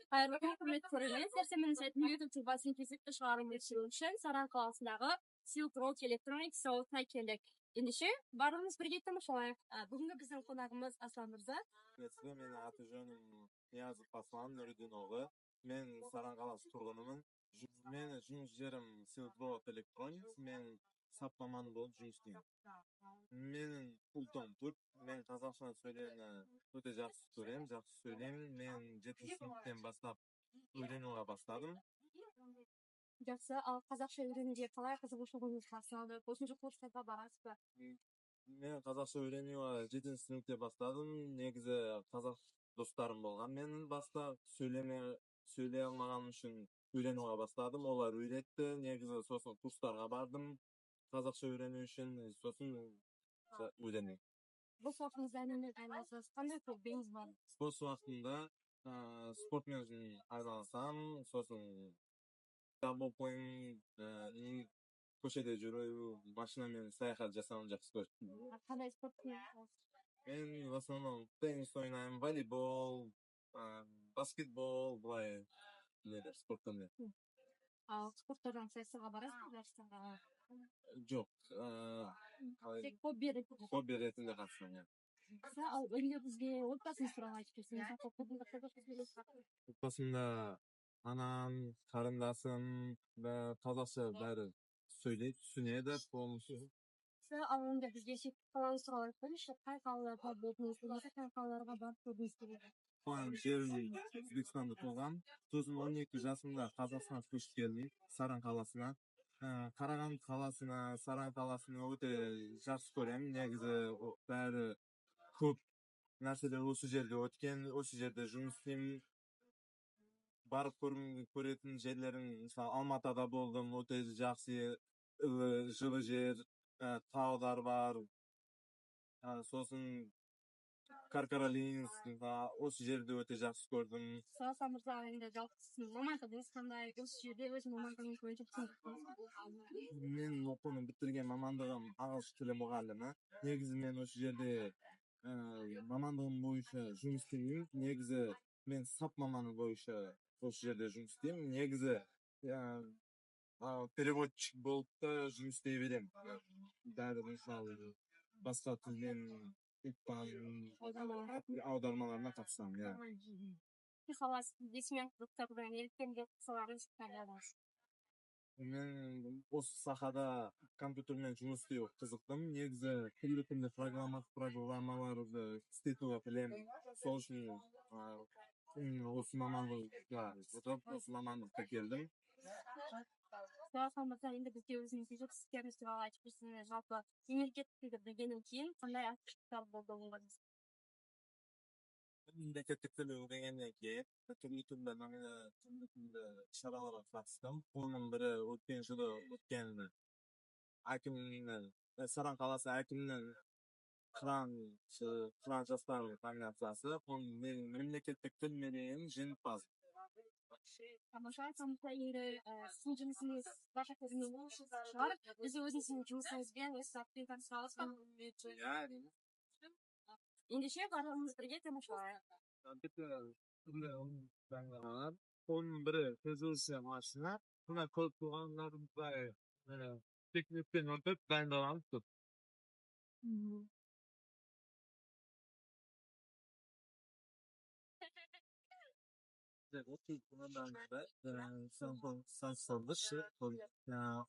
Кайырлы күн, құрметті көрермендер. Сәрсенбінің сайтының YouTube жобасын кезекті шығарылым ету үшін Саран қаласындағы Silk Road Electronics зауытына келдік. Ендеше барлығымыз бірге тамашалайық. Бүгінгі біздің қонағымыз Аслан мырза. Менің аты жөнім Ниязов Аслан Нұриддинұлы. Мен Саран қаласы тұрғынымын. Менің жұмыс жерім Silk Road Electronics. Мен сап маманы болып жұмыс істеймін. Менің пультым тут. Мен қазақша сөйлеуді өте жақсы көремін, жақсы сөйлеймін. Мен 7 сыныптан бастап үйренуге бастадым. Жақсы, ал қазақша үйренуге қалай қызығушылығыңыз басталды? Қосымша курстарға барасыз ба? Мен қазақша үйренуге 7 сыныпта бастадым. Негізі қазақ достарым болған. Мен баста сөйлей алмағаным үшін үйренуге бастадым. Олар үйретті. Негізі сосын курстарға бардым. Қазақша үйрену үшін сосын үйрендім. Бос уақытыңызда немен айналысасыз? Қандай хоббиіңіз бар? Бос уақытымда спортмен айналысамын. Сосын дабл қойын, көшеде жүру, машинамен саяхат жасауды жақсы көрдім. Қандай спортпен? Мен в основном теннис ойнаймын, волейбол, баскетбол, былай спорттан. Ал спорттардан сайысқа барасыз ба, жарыстарға? Жоқ. Тек хобби ретінде қатысамын. Ал енді бізге отбасыңыз туралы айтып берсеңіз. Отбасымда анам, қарындасым да қазақша бәрі сөйлейді, түсінеді полностью. Ал енді бізге шетел қалаңыз туралы айтып беріңізші. Қай қалаларға болдыңыз, немесе қай қалаларға барып көрдіңіз келеді? Туған жерім Өзбекстанда туғам. 12 жасымда Қазақстанға көшіп келдім, Саран қаласына. Қарағанды қаласына, Саран қаласына өте жақсы көремін. Негізі бәрі көп нәрселер осы жерде өткен, осы жерде жұмыс істеймін. Барып көретін жерлерім, мысалы Алматыда болдым, өте жақсы, жылы жер, таудар бар. Сосын Каркаралинск, осы жерде өте жақсы көрдім. Аслан мырза, енді жалпы сіздің мамандығыңыз қандай? Осы жерде өз мамандығыңыз бойынша түсіндірсеңіз. Мен оқуын бітірген мамандығым ағылшын тілі мұғалімі. Негізі мен осы жерде мамандығым бойынша жұмыс істеймін. Негізі мен сап маманы бойынша осы жерде жұмыс істеймін. Негізі переводчик болып та жұмыс істей беремін. Бәрі мысалы басқа тілден аудармаларына қатысамын. Есімен қызықтырған неліктен солардың шыққандарыңыз? Мен осы сахада компьютермен жұмыс істеу қызықтым. Негізі түрлі программаларды істетуге білемін. Сол үшін осы мамандыққа келдім. Аслан мырза, енді бізге өзіңіздің жетістіктеріңіз туралы айтып берсеңіз, жалпы мемлекеттік білгеннен кейін қандай артықшылықтар болды оңғарыңыз? Мемлекеттік тіл үйренгеннен кейін түрлі шараларға қатыстым. Оның бірі өткен жылы өткен Саран қаласы әкімінің қыран жастар номинациясы. Мен мемлекеттік тіл мерейін жеңімпаз. Тамаша, енді сіздің жұмысыңыз барша көзіне шығар. Біз өзіңіздің жұмысыңызбен өз сәтпен танысамыз. Ендеше барлығымыз бірге тамашалайық. Оның бірі көзілші машина. Мына көп туғандарымыздай текникпен өтіп дайындаламыз көп. Сансордышы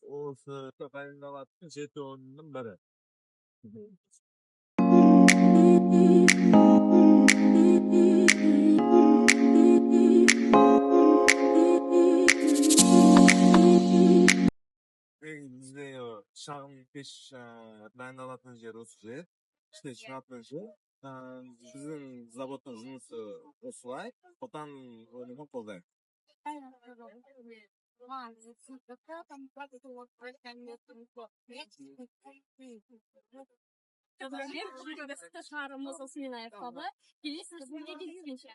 осы дайындалатын 7 орынның бірі. Бізде шағын пеш дайындалатын жер осы жер. Іште шығатын жер. Біздің заводтың жұмысы осылай. Отан өнімі қолдайық. Шығарымыз осымен аяқталды. Келесі кездескенше.